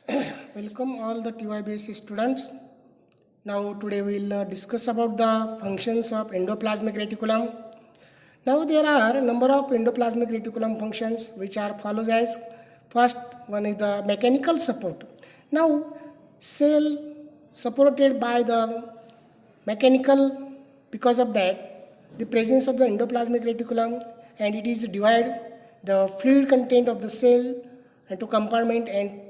Welcome all the TYBS students. Now today we will discuss about the functions of endoplasmic reticulum. Now there are a number of endoplasmic reticulum functions which are follows as first one is the mechanical support. Now cell supported by the mechanical, because of that the presence of the endoplasmic reticulum, and it is divide the fluid content of the cell into compartment and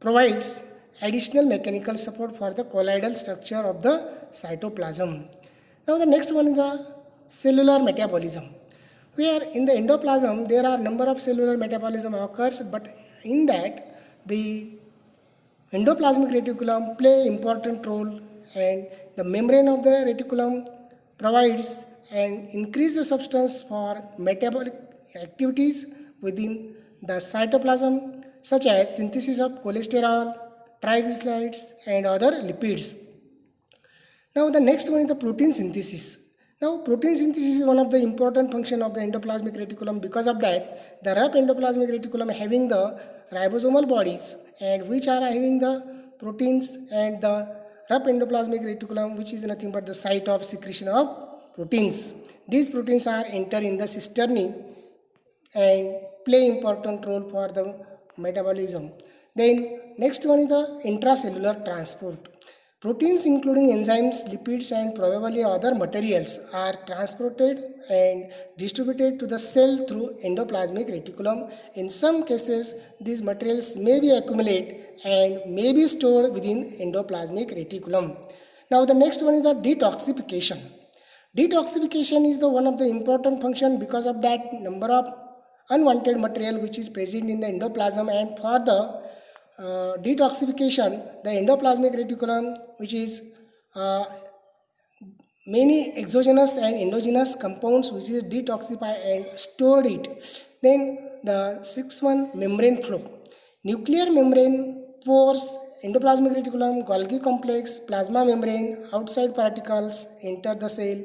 provides additional mechanical support for the colloidal structure of the cytoplasm. Now the next one is the cellular metabolism, where in the endoplasm there are number of cellular metabolism occurs, but in that the endoplasmic reticulum play important role, and the membrane of the reticulum provides and increase the substance for metabolic activities within the cytoplasm, such as synthesis of cholesterol, triglycerides and other lipids. Now the next one is the protein synthesis. Now protein synthesis is one of the important function of the endoplasmic reticulum. Because of that, the rough endoplasmic reticulum having the ribosomal bodies and which are having the proteins, and the rough endoplasmic reticulum which is nothing but the site of secretion of proteins. These proteins are enter in the cisternae and play important role for the metabolism. Then next one is the intracellular transport. Proteins including enzymes, lipids and probably other materials are transported and distributed to the cell through endoplasmic reticulum. In some cases, these materials may be accumulate and may be stored within endoplasmic reticulum. Now the next one is the detoxification. Detoxification is the one of the important function. Because of that number of unwanted material which is present in the endoplasm, and for the detoxification the endoplasmic reticulum, which is many exogenous and endogenous compounds which is detoxify and stored it. Then the sixth one, membrane flow. Nuclear membrane, pores, endoplasmic reticulum, Golgi complex, plasma membrane, outside particles enter the cell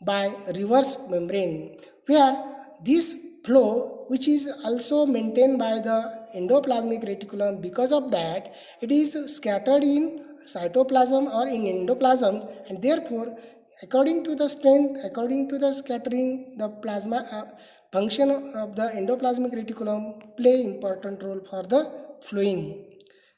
by reverse membrane, where this flow which is also maintained by the endoplasmic reticulum. Because of that, it is scattered in cytoplasm or in endoplasm, and therefore according to the strength, according to the scattering, the plasma function of the endoplasmic reticulum play important role for the flowing.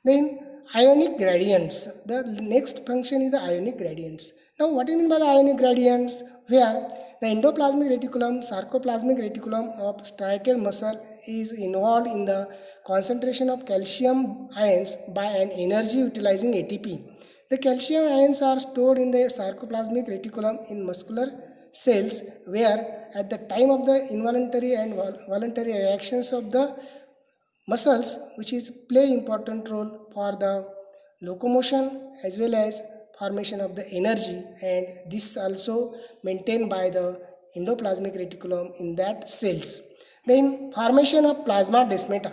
Then ionic gradients. The next function is the ionic gradients. Now what do you mean by the ionic gradients? Where the endoplasmic reticulum, sarcoplasmic reticulum of striated muscle is involved in the concentration of calcium ions by an energy utilizing ATP. The calcium ions are stored in the sarcoplasmic reticulum in muscular cells, where at the time of the involuntary and voluntary reactions of the muscles, which is play important role for the locomotion as well as formation of the energy, and this also maintained by the endoplasmic reticulum in that cells. Then formation of plasma desmata.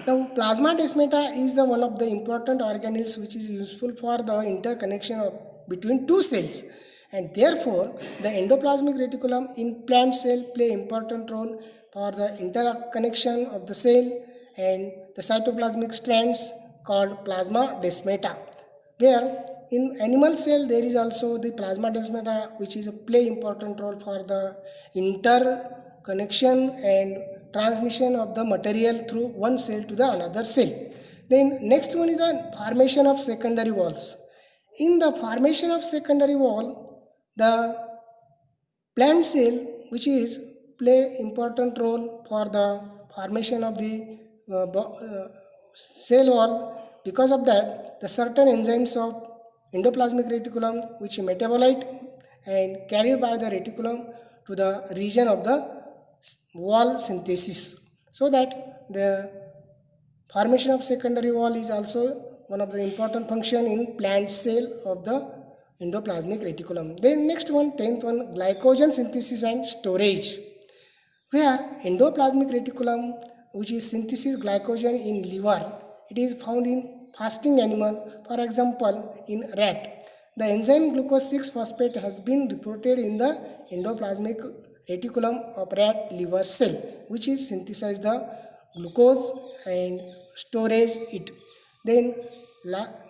Now plasma desmata is the one of the important organelles which is useful for the interconnection of between two cells, and therefore the endoplasmic reticulum in plant cell play important role for the interconnection of the cell and the cytoplasmic strands called plasma desmata, where in animal cell there is also the plasma desmata which is a play important role for the interconnection and transmission of the material through one cell to the another cell. Then next one is the formation of secondary walls. In the formation of secondary wall, the plant cell which is play important role for the formation of the cell wall. Because of that, the certain enzymes of endoplasmic reticulum which metabolite and carried by the reticulum to the region of the wall synthesis, so that the formation of secondary wall is also one of the important function in plant cell of the endoplasmic reticulum. Then next one, 10th one, glycogen synthesis and storage, where endoplasmic reticulum which is synthesis glycogen in liver, it is found in fasting animal, for example in rat. The enzyme glucose 6-phosphate has been reported in the endoplasmic reticulum of rat liver cell, which is synthesize the glucose and storage it. Then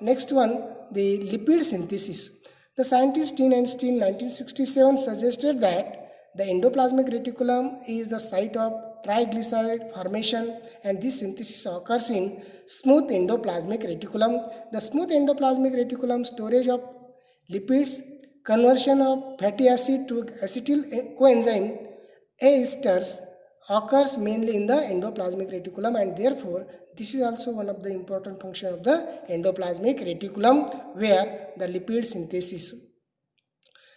next one, the lipid synthesis. The scientist Steen and Steen 1967 suggested that the endoplasmic reticulum is the site of triglyceride formation, and this synthesis occurs in smooth endoplasmic reticulum. The smooth endoplasmic reticulum storage of lipids, conversion of fatty acid to acetyl coenzyme A esters occurs mainly in the endoplasmic reticulum, and therefore this is also one of the important function of the endoplasmic reticulum, where the lipid synthesis.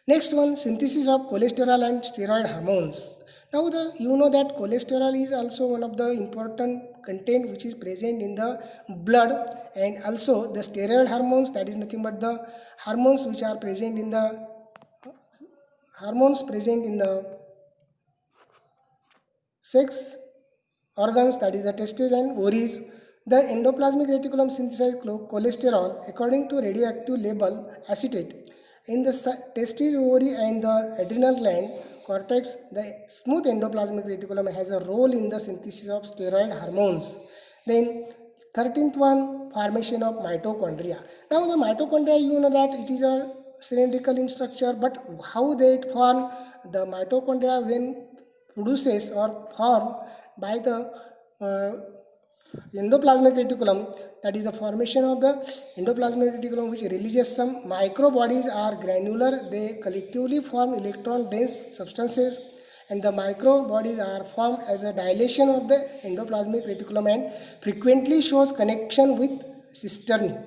Next one, synthesis of cholesterol and steroid hormones. Now you know that cholesterol is also one of the important content which is present in the blood, and also the steroid hormones, that is nothing but the hormones which are present in the sex organs, that is the testes and ovaries. The endoplasmic reticulum synthesizes cholesterol according to radioactive label acetate. In the testes, ovary and the adrenal gland cortex, the smooth endoplasmic reticulum has a role in the synthesis of steroid hormones. Then 13th one, formation of mitochondria. Now the mitochondria, you know that it is a cylindrical in structure, but how they form? The mitochondria when produces or formed by the endoplasmic reticulum, that is the formation of the endoplasmic reticulum, which releases some microbodies are granular. They collectively form electron dense substances, and the microbodies are formed as a dilation of the endoplasmic reticulum and frequently shows connection with cisternae.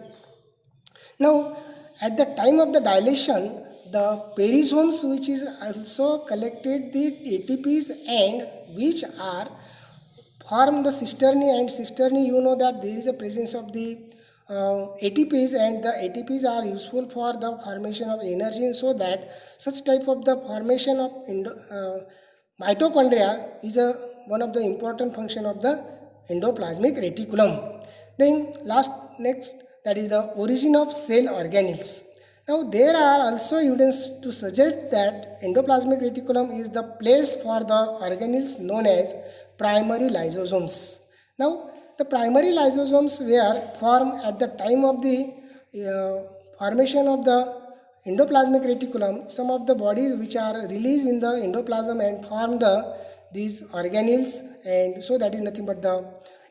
Now at the time of the dilation, the perisomes, which is also collected the ATPs and which are form the cisternae, and cisternae, you know that there is a presence of the ATPs, and the ATPs are useful for the formation of energy, and so that such type of the formation of mitochondria is one of the important function of the endoplasmic reticulum. Then next, that is the origin of cell organelles. Now there are also evidence to suggest that endoplasmic reticulum is the place for the organelles known as primary lysosomes. Now the primary lysosomes were formed at the time of the formation of the endoplasmic reticulum. Some of the bodies which are released in the endoplasm and form these organelles, and so that is nothing but the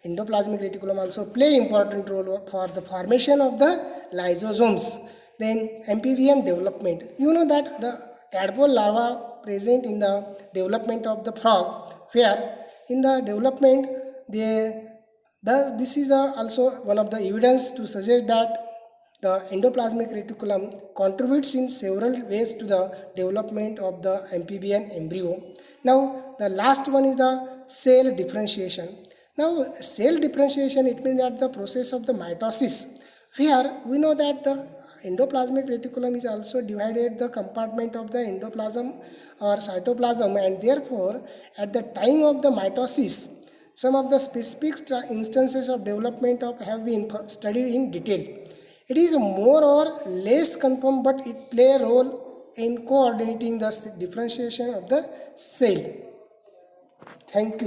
endoplasmic reticulum also play important role for the formation of the lysosomes. Then amphibian development. You know that the tadpole larva present in the development of the frog, where in the development this is also one of the evidence to suggest that the endoplasmic reticulum contributes in several ways to the development of the amphibian embryo. Now the last one is the cell differentiation. Now cell differentiation, it means that the process of the mitosis, where we know that the endoplasmic reticulum is also divided the compartment of the endoplasm or cytoplasm, and therefore at the time of the mitosis some of the specific instances of development have been studied in detail. It is more or less confirmed, but it play a role in coordinating the differentiation of the cell. Thank you.